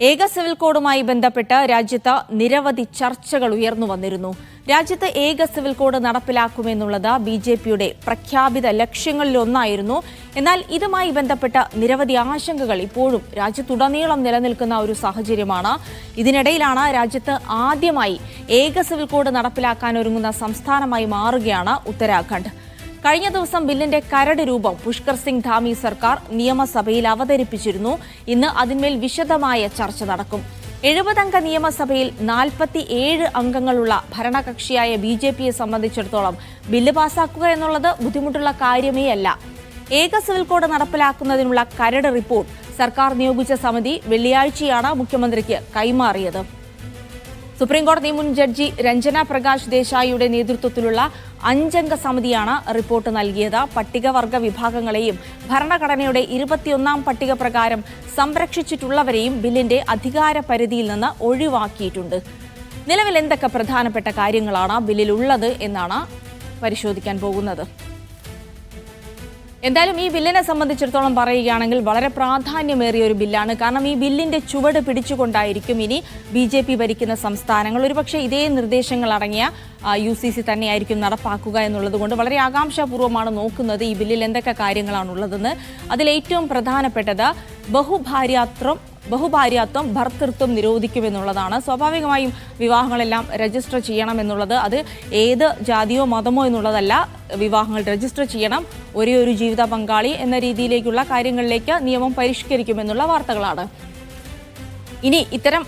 ഏക സിവിൽ കോഡുമായി ബന്ധപ്പെട്ട് രാജ്യത്ത് നിരവധി ചർച്ചകൾ ഉയർന്നു വന്നിരുന്നു. രാജ്യത്ത് ഏക സിവിൽ കോഡ് നടപ്പിലാക്കുമെന്നുള്ളത് ബിജെപിയുടെ പ്രഖ്യാപിത ലക്ഷ്യങ്ങളിലൊന്നായിരുന്നു. എന്നാൽ ഇതുമായി ബന്ധപ്പെട്ട നിരവധി ആശങ്കകൾ ഇപ്പോഴും രാജ്യത്തുടനീളം നിലനിൽക്കുന്ന ഒരു സാഹചര്യമാണ്. ഇതിനിടയിലാണ് രാജ്യത്ത് ആദ്യമായി ഏക സിവിൽ കോഡ് നടപ്പിലാക്കാൻ ഒരുങ്ങുന്ന സംസ്ഥാനമായി മാറുകയാണ് ഉത്തരാഖണ്ഡ്. കഴിഞ്ഞ ദിവസം ബില്ലിന്റെ കരട് രൂപം പുഷ്കർ സിംഗ് ധാമി സർക്കാർ നിയമസഭയിൽ അവതരിപ്പിച്ചിരുന്നു. ഇന്ന് അതിന്മേൽ വിശദമായ ചർച്ച നടക്കും. 70 അംഗ നിയമസഭയിൽ 47 അംഗങ്ങളുള്ള ഭരണകക്ഷിയായ ബിജെപിയെ സംബന്ധിച്ചിടത്തോളം ബില്ല് പാസാക്കുക എന്നുള്ളത് ബുദ്ധിമുട്ടുള്ള കാര്യമേ അല്ല. ഏക സിവിൽ കോഡ് നടപ്പിലാക്കുന്നതിനുള്ള കരട് റിപ്പോർട്ട് സർക്കാർ നിയോഗിച്ച സമിതി വെള്ളിയാഴ്ചയാണ് മുഖ്യമന്ത്രിക്ക് കൈമാറിയത്. സുപ്രീംകോടതി മുൻ ജഡ്ജി രഞ്ജന പ്രകാശ് ദേശായിയുടെ നേതൃത്വത്തിലുള്ള 5 അംഗ സമിതിയാണ് റിപ്പോർട്ട് നൽകിയത്. പട്ടികവർഗ വിഭാഗങ്ങളെയും ഭരണഘടനയുടെ 21ാം പട്ടിക പ്രകാരം സംരക്ഷിച്ചിട്ടുള്ളവരെയും ബില്ലിന്റെ അധികാര പരിധിയിൽ നിന്ന് ഒഴിവാക്കിയിട്ടുണ്ട്. നിലവിൽ എന്തൊക്കെ പ്രധാനപ്പെട്ട കാര്യങ്ങളാണ് ബില്ലിലുള്ളത് എന്നാണ് പരിശോധിക്കാൻ പോകുന്നത്. എന്തായാലും ഈ ബില്ലിനെ സംബന്ധിച്ചിടത്തോളം പറയുകയാണെങ്കിൽ വളരെ പ്രാധാന്യമേറിയ ഒരു ബില്ലാണ്. കാരണം ഈ ബില്ലിന്റെ ചുവട് പിടിച്ചുകൊണ്ടായിരിക്കും ഇനി ബിജെപി ഭരിക്കുന്ന സംസ്ഥാനങ്ങൾ ഒരുപക്ഷെ ഇതേ നിർദ്ദേശങ്ങൾ അടങ്ങിയ UCC തന്നെയായിരിക്കും നടപ്പാക്കുക എന്നുള്ളത് കൊണ്ട് വളരെ ആകാംക്ഷാപൂർവ്വമാണ് നോക്കുന്നത് ഈ ബില്ലിൽ എന്തൊക്കെ കാര്യങ്ങളാണുള്ളതെന്ന്. അതിലേറ്റവും പ്രധാനപ്പെട്ടത് ബഹുഭാര്യാത്വം ഭർതൃത്വം നിരോധിക്കുമെന്നുള്ളതാണ്. സ്വാഭാവികമായും വിവാഹങ്ങളെല്ലാം രജിസ്റ്റർ ചെയ്യണമെന്നുള്ളത് അത് ഏത് ജാതിയോ മതമോ എന്നുള്ളതല്ല. വിവാഹങ്ങൾ രജിസ്റ്റർ ചെയ്യണം. ഒരേ ഒരു ജീവിത പങ്കാളി എന്ന രീതിയിലേക്കുള്ള കാര്യങ്ങളിലേക്ക് നിയമം പരിഷ്കരിക്കുമെന്നുള്ള വാർത്തകളാണ്. ഇനി ഇത്തരം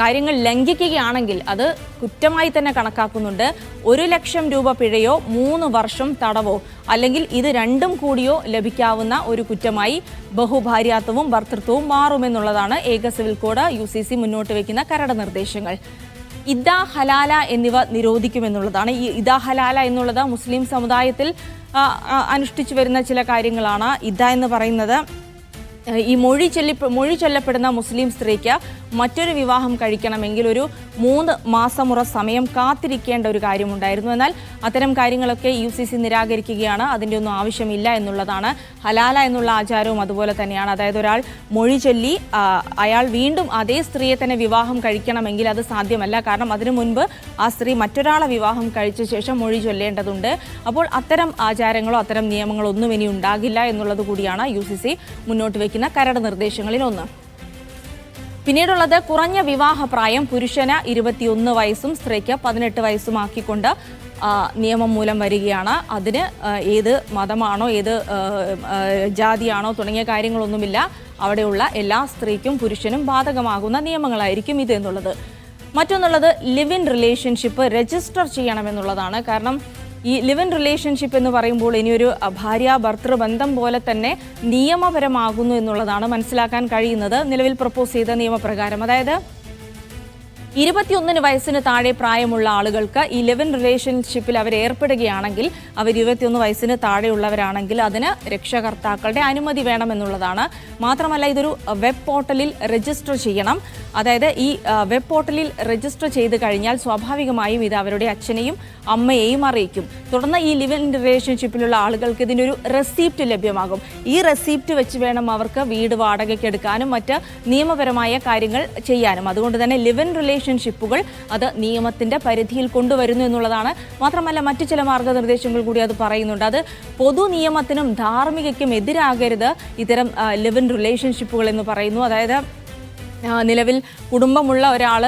കാര്യങ്ങൾ ലംഘിക്കുകയാണെങ്കിൽ അത് കുറ്റമായി തന്നെ കണക്കാക്കുന്നുണ്ട്. 1 ലക്ഷം രൂപ പിഴയോ 3 വർഷം തടവോ അല്ലെങ്കിൽ ഇത് രണ്ടും കൂടിയോ ലഭിക്കാവുന്ന ഒരു കുറ്റമായി ബഹുഭാര്യാത്വവും ഭർതൃത്വവും മാറുമെന്നുള്ളതാണ് ഏക സിവിൽ കോഡ് UCC മുന്നോട്ട് വയ്ക്കുന്ന കരട് നിർദ്ദേശങ്ങൾ. ഇദ്ദ ഹലാല എന്നിവ നിരോധിക്കുമെന്നുള്ളതാണ്. ഈ ഇദ്ദ ഹലാല എന്നുള്ളത് മുസ്ലിം സമുദായത്തിൽ അനുഷ്ഠിച്ചു വരുന്ന ചില കാര്യങ്ങളാണ്. ഇദ്ദ എന്ന് പറയുന്നത് ഈ മൊഴി ചൊല്ലപ്പെടുന്ന മുസ്ലിം സ്ത്രീക്ക് മറ്റൊരു വിവാഹം കഴിക്കണമെങ്കിൽ ഒരു 3 മാസമുറ സമയം കാത്തിരിക്കേണ്ട ഒരു കാര്യമുണ്ടായിരുന്നു. എന്നാൽ അത്തരം കാര്യങ്ങളൊക്കെ UCC നിരാകരിക്കുകയാണ്. അതിൻ്റെ ഒന്നും ആവശ്യമില്ല എന്നുള്ളതാണ്. ഹലാല എന്നുള്ള ആചാരവും അതുപോലെ തന്നെയാണ്. അതായത് ഒരാൾ മൊഴി ചൊല്ലി അയാൾ വീണ്ടും അതേ സ്ത്രീയെ തന്നെ വിവാഹം കഴിക്കണമെങ്കിൽ അത് സാധ്യമല്ല. കാരണം അതിനു മുൻപ് ആ സ്ത്രീ മറ്റൊരാളെ വിവാഹം കഴിച്ച ശേഷം മൊഴി ചൊല്ലേണ്ടതുണ്ട്. അപ്പോൾ അത്തരം ആചാരങ്ങളോ അത്തരം നിയമങ്ങളോ ഒന്നും ഇനി ഉണ്ടാകില്ല എന്നുള്ളത് കൂടിയാണ് UCC മുന്നോട്ട് വയ്ക്കുന്ന കരട് നിർദ്ദേശങ്ങളിൽ ഒന്ന്. പിന്നീടുള്ളത് കുറഞ്ഞ വിവാഹപ്രായം പുരുഷന് 21 വയസ്സും സ്ത്രീക്ക് 18 വയസ്സുമാക്കിക്കൊണ്ട് നിയമം മൂലം വരികയാണ്. അതിന് ഏത് മതമാണോ ഏത് ജാതിയാണോ തുടങ്ങിയ കാര്യങ്ങളൊന്നുമില്ല. അവിടെയുള്ള എല്ലാ സ്ത്രീക്കും പുരുഷനും ബാധകമാകുന്ന നിയമങ്ങളായിരിക്കും ഇത് എന്നുള്ളത്. മറ്റൊന്നുള്ളത് ലിവ് ഇൻ റിലേഷൻഷിപ്പ് രജിസ്റ്റർ ചെയ്യണമെന്നുള്ളതാണ്. കാരണം ഈ ലിവ് ഇൻ റിലേഷൻഷിപ്പ് എന്ന് പറയുമ്പോൾ ഇനിയൊരു ഭാര്യ ഭർത്തൃ ബന്ധം പോലെ തന്നെ നിയമപരമാകുന്നു എന്നുള്ളതാണ് മനസ്സിലാക്കാൻ കഴിയുന്നത് നിലവിൽ പ്രപ്പോസ് ചെയ്ത നിയമപ്രകാരം. അതായത് 21 വയസ്സിന് താഴെ പ്രായമുള്ള ആളുകൾക്ക് ഈ ലിവ് ഇൻ റിലേഷൻഷിപ്പിൽ അവർ ഏർപ്പെടുകയാണെങ്കിൽ അവർ 21 വയസ്സിന് താഴെയുള്ളവരാണെങ്കിൽ അതിന് രക്ഷകർത്താക്കളുടെ അനുമതി വേണമെന്നുള്ളതാണ്. മാത്രമല്ല ഇതൊരു വെബ് പോർട്ടലിൽ രജിസ്റ്റർ ചെയ്യണം. അതായത് ഈ വെബ് പോർട്ടലിൽ രജിസ്റ്റർ ചെയ്ത് കഴിഞ്ഞാൽ സ്വാഭാവികമായും ഇത് അവരുടെ അച്ഛനെയും അമ്മയെയും അറിയിക്കും. തുടർന്ന് ഈ ലിവ് ഇൻ റിലേഷൻഷിപ്പിലുള്ള ആളുകൾക്ക് ഇതിൻ്റെ ഒരു റെസിപ്റ്റ് ലഭ്യമാകും. ഈ റെസിപ്റ്റ് വെച്ച് വേണം അവർക്ക് വീട് വാടകയ്ക്ക് എടുക്കാനും മറ്റ് നിയമപരമായ കാര്യങ്ങൾ ചെയ്യാനും. അതുകൊണ്ട് തന്നെ ലിവ് ഇൻ റിലേഷൻഷിപ്പുകൾ അത് നിയമത്തിന്റെ പരിധിയിൽ കൊണ്ടുവരുന്നു എന്നുള്ളതാണ്. മാത്രമല്ല മറ്റു ചില മാർഗനിർദ്ദേശങ്ങൾ കൂടി അത് പറയുന്നുണ്ട്. അത് പൊതു നിയമത്തിനും ധാർമ്മികയ്ക്കും എതിരാകരുത് ഇത്തരം ലിവ് ഇൻ റിലേഷൻഷിപ്പുകൾ എന്ന് പറയുന്നു. അതായത് നിലവിൽ കുടുംബമുള്ള ഒരാൾ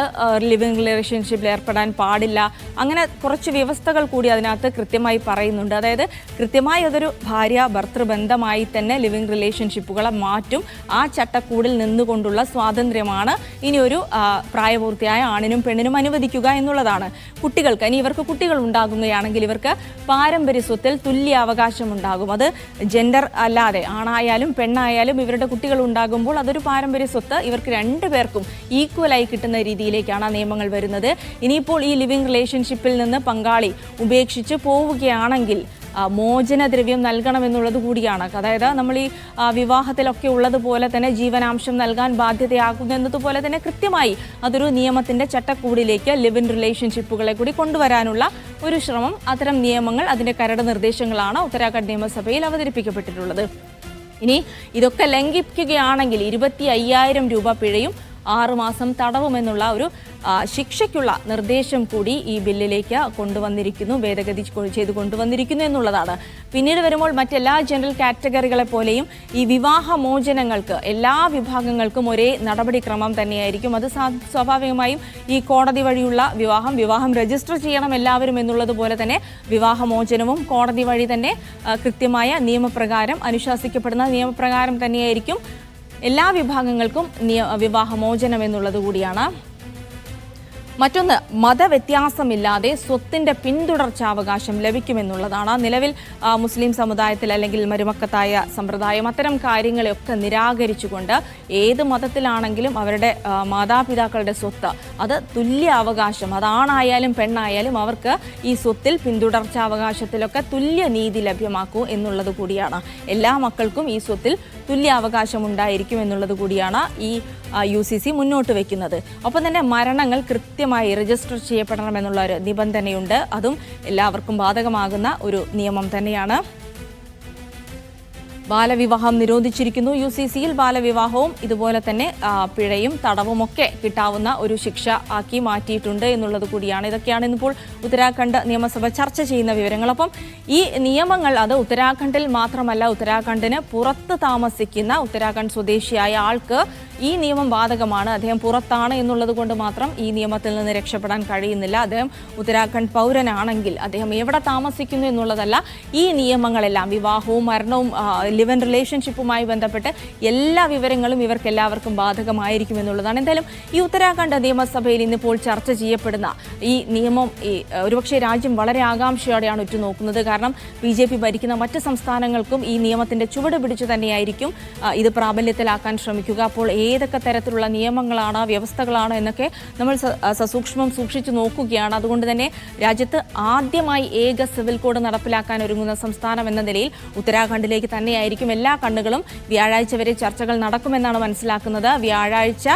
ലിവിങ് റിലേഷൻഷിപ്പിൽ ഏർപ്പെടാൻ പാടില്ല. അങ്ങനെ കുറച്ച് വ്യവസ്ഥകൾ കൂടി അതിനകത്ത് കൃത്യമായി പറയുന്നുണ്ട്. അതായത് കൃത്യമായി അതൊരു ഭാര്യ ഭർത്തൃ ബന്ധമായി തന്നെ ലിവിങ് റിലേഷൻഷിപ്പുകളെ മാറ്റും. ആ ചട്ടക്കൂടിൽ നിന്നുകൊണ്ടുള്ള സ്വാതന്ത്ര്യമാണ് ഇനിയൊരു പ്രായപൂർത്തിയായ ആണിനും പെണ്ണിനും അനുവദിക്കുക എന്നുള്ളതാണ്. കുട്ടികൾക്ക് ഇനി ഇവർക്ക് കുട്ടികൾ ഉണ്ടാകുകയാണെങ്കിൽ ഇവർക്ക് പാരമ്പര്യ സ്വത്തിൽ തുല്യ അവകാശമുണ്ടാകും. അത് ജെൻഡർ അല്ലാതെ ആണായാലും പെണ്ണായാലും ഇവരുടെ കുട്ടികൾ ഉണ്ടാകുമ്പോൾ അതൊരു പാരമ്പര്യ സ്വത്ത് ഇവർക്ക് 2 പേർക്കും ഈക്വലായി കിട്ടുന്ന രീതിയിലേക്കാണ് ആ നിയമങ്ങൾ വരുന്നത്. ഇനിയിപ്പോൾ ഈ ലിവിങ് റിലേഷൻഷിപ്പിൽ നിന്ന് പങ്കാളി ഉപേക്ഷിച്ച് പോവുകയാണെങ്കിൽ മോചനദ്രവ്യം നൽകണമെന്നുള്ളത് കൂടിയാണ്. അതായത് നമ്മൾ ഈ വിവാഹത്തിലൊക്കെ ഉള്ളതുപോലെ തന്നെ ജീവനാംശം നൽകാൻ ബാധ്യതയാകുന്നു എന്നതുപോലെ തന്നെ കൃത്യമായി അതൊരു നിയമത്തിൻ്റെ ചട്ടക്കൂടിലേക്ക് ലിവ് ഇൻ റിലേഷൻഷിപ്പുകളെ കൂടി കൊണ്ടുവരാനുള്ള ഒരു ശ്രമം. അത്തരം നിയമങ്ങൾ അതിൻ്റെ കരട് നിർദ്ദേശങ്ങളാണ് ഉത്തരാഖണ്ഡ് നിയമസഭയിൽ അവതരിപ്പിക്കപ്പെട്ടിട്ടുള്ളത്. ഇനി ഇതൊക്കെ ലംഘിക്കുകയാണെങ്കിൽ 25,000 രൂപ പിഴയും 6 മാസം തടവുമെന്നുള്ള ഒരു ശിക്ഷയ്ക്കുള്ള നിർദ്ദേശം കൂടി ഈ ബില്ലിലേക്ക് കൊണ്ടുവന്നിരിക്കുന്നു, ഭേദഗതി ചെയ്ത് കൊണ്ടുവന്നിരിക്കുന്നു എന്നുള്ളതാണ്. പിന്നീട് വരുമ്പോൾ മറ്റെല്ലാ ജനറൽ കാറ്റഗറികളെ പോലെയും ഈ വിവാഹമോചനങ്ങൾക്ക് എല്ലാ വിഭാഗങ്ങൾക്കും ഒരേ നടപടിക്രമം തന്നെയായിരിക്കും. അത് സ്വാഭാവികമായും ഈ കോടതി വഴിയുള്ള വിവാഹം രജിസ്റ്റർ ചെയ്യണം എല്ലാവരും എന്നുള്ളതുപോലെ തന്നെ വിവാഹമോചനവും കോടതി വഴി തന്നെ കൃത്യമായ നിയമപ്രകാരം അനുശാസിക്കപ്പെടുന്ന നിയമപ്രകാരം തന്നെയായിരിക്കും എല്ലാ വിഭാഗങ്ങൾക്കും വിവാഹമോചനം എന്നുള്ളത് കൂടിയാണ്. മറ്റൊന്ന്, മതവ്യത്യാസമില്ലാതെ സ്വത്തിന്റെ പിന്തുടർച്ചാവകാശം ലഭിക്കുമെന്നുള്ളതാണ്. നിലവിൽ മുസ്ലിം സമുദായത്തിൽ അല്ലെങ്കിൽ മരുമക്കത്തായ സമ്പ്രദായം അത്തരം കാര്യങ്ങളെയൊക്കെ നിരാകരിച്ചുകൊണ്ട് ഏത് മതത്തിലാണെങ്കിലും അവരുടെ മാതാപിതാക്കളുടെ സ്വത്ത് അത് തുല്യ അവകാശം, അതാണായാലും പെണ്ണായാലും അവർക്ക് ഈ സ്വത്തിൽ പിന്തുടർച്ചാവകാശത്തിലൊക്കെ തുല്യ നീതി ലഭ്യമാക്കൂ എന്നുള്ളത് കൂടിയാണ്. എല്ലാ മക്കൾക്കും ഈ സ്വത്തിൽ തുല്യ അവകാശം ഉണ്ടായിരിക്കും എന്നുള്ളത് കൂടിയാണ് ഈ UCC മുന്നോട്ട് വയ്ക്കുന്നത്. ഒപ്പം തന്നെ മരണങ്ങൾ കൃത്യമായി രജിസ്റ്റർ ചെയ്യപ്പെടണമെന്നുള്ള ഒരു നിബന്ധനയുണ്ട്. അതും എല്ലാവർക്കും ബാധകമാകുന്ന ഒരു നിയമം തന്നെയാണ്. ബാലവിവാഹം നിരോധിച്ചിരിക്കുന്നു. UCCയിൽ ബാലവിവാഹവും ഇതുപോലെ തന്നെ പിഴയും തടവുമൊക്കെ കിട്ടാവുന്ന ഒരു ശിക്ഷ ആക്കി മാറ്റിയിട്ടുണ്ട് എന്നുള്ളത് കൂടിയാണ്. ഇതൊക്കെയാണ് ഇന്നിപ്പോൾ ഉത്തരാഖണ്ഡ് നിയമസഭ ചർച്ച ചെയ്യുന്ന വിവരങ്ങൾ. അപ്പം ഈ നിയമങ്ങൾ അത് ഉത്തരാഖണ്ഡിൽ മാത്രമല്ല, ഉത്തരാഖണ്ഡിന് പുറത്ത് താമസിക്കുന്ന ഉത്തരാഖണ്ഡ് സ്വദേശിയായ ആൾക്ക് ഈ നിയമം ബാധകമാണ്. അദ്ദേഹം പുറത്താണ് എന്നുള്ളത് കൊണ്ട് മാത്രം ഈ നിയമത്തിൽ നിന്ന് രക്ഷപ്പെടാൻ കഴിയുന്നില്ല. അദ്ദേഹം ഉത്തരാഖണ്ഡ് പൗരനാണെങ്കിൽ അദ്ദേഹം എവിടെ താമസിക്കുന്നു എന്നുള്ളതല്ല, ഈ നിയമങ്ങളെല്ലാം വിവാഹവും മരണവും ലിവ് ആൻഡ് റിലേഷൻഷിപ്പുമായി ബന്ധപ്പെട്ട് എല്ലാ വിവരങ്ങളും ഇവർക്കെല്ലാവർക്കും ബാധകമായിരിക്കും എന്നുള്ളതാണ്. എന്തായാലും ഈ ഉത്തരാഖണ്ഡ് നിയമസഭയിൽ ഇന്നിപ്പോൾ ചർച്ച ചെയ്യപ്പെടുന്ന ഈ നിയമം ഒരുപക്ഷെ രാജ്യം വളരെ ആകാംക്ഷയോടെയാണ് ഉറ്റുനോക്കുന്നത്. കാരണം BJP ഭരിക്കുന്ന മറ്റ് സംസ്ഥാനങ്ങൾക്കും ഈ നിയമത്തിന്റെ ചുവട് പിടിച്ചു തന്നെയായിരിക്കും ഇത് പ്രാബല്യത്തിലാക്കാൻ ശ്രമിക്കുക. അപ്പോൾ ഏതൊക്കെ തരത്തിലുള്ള നിയമങ്ങളാണ്, വ്യവസ്ഥകളാണ് എന്നൊക്കെ നമ്മൾ സസൂക്ഷ്മം സൂക്ഷിച്ചു നോക്കുകയാണ്. അതുകൊണ്ട് തന്നെ രാജ്യത്ത് ആദ്യമായി ഏക സിവിൽ കോഡ് നടപ്പിലാക്കാൻ ഒരുങ്ങുന്ന സംസ്ഥാനം എന്ന നിലയിൽ ഉത്തരാഖണ്ഡിലേക്ക് തന്നെയായിരിക്കും എല്ലാ കണ്ണുകളും. വ്യാഴാഴ്ച വരെ ചർച്ചകൾ നടക്കുമെന്നാണ് മനസ്സിലാക്കുന്നത്. വ്യാഴാഴ്ച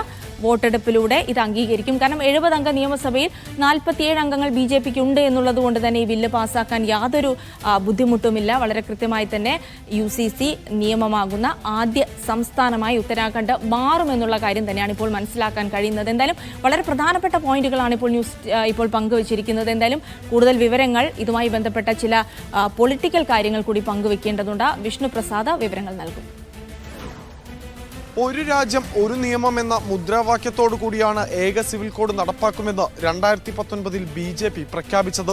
വോട്ടെടുപ്പിലൂടെ ഇത് അംഗീകരിക്കും. കാരണം 70 അംഗ നിയമസഭയിൽ 47 അംഗങ്ങൾ BJPക്ക് ഉണ്ട് എന്നുള്ളത് കൊണ്ട് തന്നെ ഈ ബില്ല് പാസ്സാക്കാൻ യാതൊരു ബുദ്ധിമുട്ടുമില്ല. വളരെ കൃത്യമായി തന്നെ UCC നിയമമാകുന്ന ആദ്യ സംസ്ഥാനമായി ഉത്തരാഖണ്ഡ് മാറുമെന്നുള്ള കാര്യം തന്നെയാണ് ഇപ്പോൾ മനസ്സിലാക്കാൻ കഴിയുന്നത്. എന്തായാലും വളരെ പ്രധാനപ്പെട്ട പോയിന്റുകളാണ് ഇപ്പോൾ പങ്കുവച്ചിരിക്കുന്നത്. എന്തായാലും കൂടുതൽ വിവരങ്ങൾ ഇതുമായി ബന്ധപ്പെട്ട ചില പൊളിറ്റിക്കൽ കാര്യങ്ങൾ കൂടി പങ്കുവെക്കേണ്ടതുണ്ട്. വിഷ്ണു പ്രസാദ് വിവരങ്ങൾ നൽകും. ഒരു രാജ്യം ഒരു നിയമം എന്ന മുദ്രാവാക്യത്തോടു കൂടിയാണ് ഏക സിവിൽ കോഡ് നടപ്പാക്കുമെന്ന് 2019 BJP പ്രഖ്യാപിച്ചത്.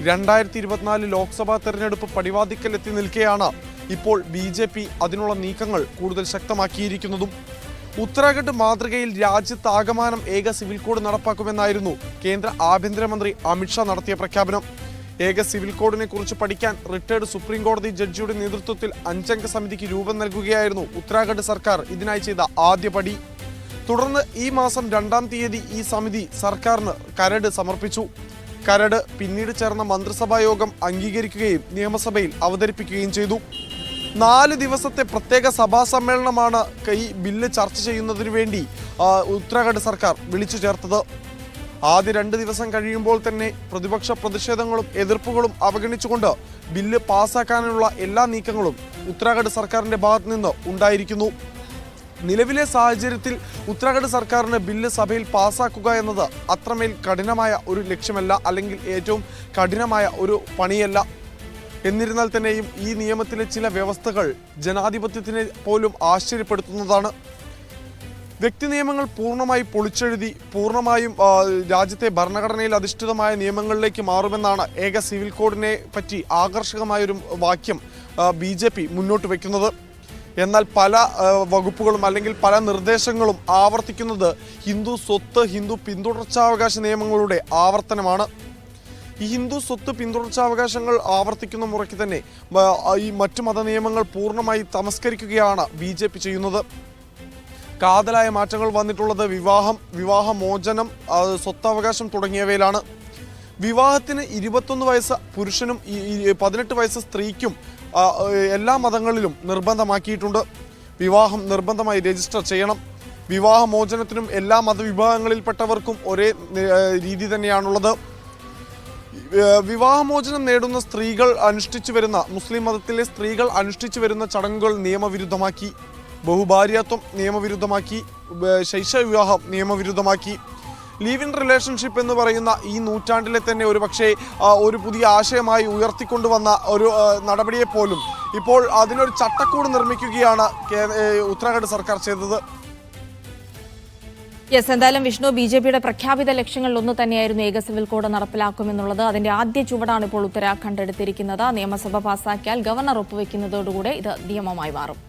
2024 ലോക്സഭാ തെരഞ്ഞെടുപ്പ് പടിവാതിക്കലെത്തി നിൽക്കെയാണ് ഇപ്പോൾ BJP അതിനുള്ള നീക്കങ്ങൾ കൂടുതൽ ശക്തമാക്കിയിരിക്കുന്നതും. ഉത്തരാഖണ്ഡ് മാതൃകയിൽ രാജ്യത്താകമാനം ഏക സിവിൽ കോഡ് നടപ്പാക്കുമെന്നായിരുന്നു കേന്ദ്ര ആഭ്യന്തരമന്ത്രി അമിത്ഷാ നടത്തിയ പ്രഖ്യാപനം. ഏക സിവിൽ കോഡിനെ കുറിച്ച് പഠിക്കാൻ റിട്ടയർഡ് സുപ്രീം കോടതി ജഡ്ജിയുടെ നേതൃത്വത്തിൽ 5 അംഗ സമിതിക്ക് രൂപം നൽകുകയായിരുന്നു ഉത്തരാഖണ്ഡ് സർക്കാർ ഇതിനായി ചെയ്ത ആദ്യപടി. തുടർന്ന് ഈ മാസം 2-ാം തീയതി ഈ സമിതി സർക്കാരിന് കരട് സമർപ്പിച്ചു. കരട് പിന്നീട് ചേർന്ന മന്ത്രിസഭാ യോഗം അംഗീകരിക്കുകയും നിയമസഭയിൽ അവതരിപ്പിക്കുകയും ചെയ്തു. 4 ദിവസത്തെ പ്രത്യേക സഭാ സമ്മേളനമാണ് ഈ ബില്ല് ചർച്ച ചെയ്യുന്നതിനു വേണ്ടി ഉത്തരാഖണ്ഡ് സർക്കാർ വിളിച്ചു ചേർത്തത്. ആദ്യ 2 ദിവസം കഴിയുമ്പോൾ തന്നെ പ്രതിപക്ഷ പ്രതിഷേധങ്ങളും എതിർപ്പുകളും അവഗണിച്ചുകൊണ്ട് ബില്ല് പാസ്സാക്കാനുള്ള എല്ലാ നീക്കങ്ങളും ഉത്തരാഖണ്ഡ് സർക്കാരിൻ്റെ ഭാഗത്തു നിന്ന് ഉണ്ടായിരിക്കുന്നു. നിലവിലെ സാഹചര്യത്തിൽ ഉത്തരാഖണ്ഡ് സർക്കാരിന് ബില്ല് സഭയിൽ പാസ്സാക്കുക എന്നത് അത്രമേൽ കഠിനമായ ഒരു ലക്ഷ്യമല്ല, അല്ലെങ്കിൽ ഏറ്റവും കഠിനമായ ഒരു പണിയല്ല. എന്നിരുന്നാൽ തന്നെയും ഈ നിയമത്തിലെ ചില വ്യവസ്ഥകൾ ജനാധിപത്യത്തിനെ പോലും ആശ്ചര്യപ്പെടുത്തുന്നതാണ്. വ്യക്തി നിയമങ്ങൾ പൂർണ്ണമായി പൊളിച്ചെഴുതി പൂർണ്ണമായും രാജ്യത്തെ ഭരണഘടനയിൽ അധിഷ്ഠിതമായ നിയമങ്ങളിലേക്ക് മാറുമെന്നാണ് ഏക സിവിൽ കോഡിനെ പറ്റി ആകർഷകമായൊരു വാക്യം BJP മുന്നോട്ട് വയ്ക്കുന്നത്. എന്നാൽ പല വകുപ്പുകളും അല്ലെങ്കിൽ പല നിർദ്ദേശങ്ങളും ആവർത്തിക്കുന്നത് ഹിന്ദു സ്വത്ത്, ഹിന്ദു പിന്തുടർച്ചാവകാശ നിയമങ്ങളുടെ ആവർത്തനമാണ്. ഈ ഹിന്ദു സ്വത്ത് പിന്തുടർച്ചാവകാശങ്ങൾ ആവർത്തിക്കുന്ന മുറയ്ക്ക് തന്നെ ഈ മറ്റു മത നിയമങ്ങൾ പൂർണ്ണമായി തമസ്കരിക്കുകയാണ് BJP ചെയ്യുന്നത്. കാതലായ മാറ്റങ്ങൾ വന്നിട്ടുള്ളത് വിവാഹമോചനം, സ്വത്തവകാശം തുടങ്ങിയവയിലാണ്. വിവാഹത്തിന് 21 വയസ്സ് പുരുഷനും 18 വയസ്സ് സ്ത്രീക്കും എല്ലാ മതങ്ങളിലും നിർബന്ധമാക്കിയിട്ടുണ്ട്. വിവാഹം നിർബന്ധമായി രജിസ്റ്റർ ചെയ്യണം. വിവാഹമോചനത്തിനും എല്ലാ മതവിഭാഗങ്ങളിൽപ്പെട്ടവർക്കും ഒരേ രീതി തന്നെയാണുള്ളത്. വിവാഹമോചനം നേടുന്ന സ്ത്രീകൾ അനുഷ്ഠിച്ചു വരുന്ന മുസ്ലിം മതത്തിലെ സ്ത്രീകൾ അനുഷ്ഠിച്ചു വരുന്ന ചടങ്ങുകൾ നിയമവിരുദ്ധമാക്കി. ബഹുഭാര്യാത്വം നിയമവിരുദ്ധമാക്കി. ശൈശവ വിവാഹം നിയമവിരുദ്ധമാക്കി. ലീവ് ഇൻ റിലേഷൻഷിപ്പ് എന്ന് പറയുന്ന ഈ നൂറ്റാണ്ടിലെ തന്നെ ഒരു പുതിയ ആശയമായി ഉയർത്തിക്കൊണ്ടുവന്ന ഒരു നടപടിയെ പോലും ഇപ്പോൾ അതിനൊരു ചട്ടക്കൂട് നിർമ്മിക്കുകയാണ് ഉത്തരാഖണ്ഡ് സർക്കാർ ചെയ്തത്. യെസ്, എന്തായാലും വിഷ്ണു, BJPയുടെ പ്രഖ്യാപിത ലക്ഷ്യങ്ങളിൽ ഒന്ന് തന്നെയായിരുന്നു ഏക സിവിൽ കോഡ് നടപ്പിലാക്കുമെന്നുള്ളത്. അതിന്റെ ആദ്യ ചുവടാണ് ഇപ്പോൾ ഉത്തരാഖണ്ഡ് എടുത്തിരിക്കുന്നത്. നിയമസഭ പാസാക്കിയാൽ ഗവർണർ ഒപ്പുവെക്കുന്നതോടുകൂടെ ഇത് നിയമമായി മാറും.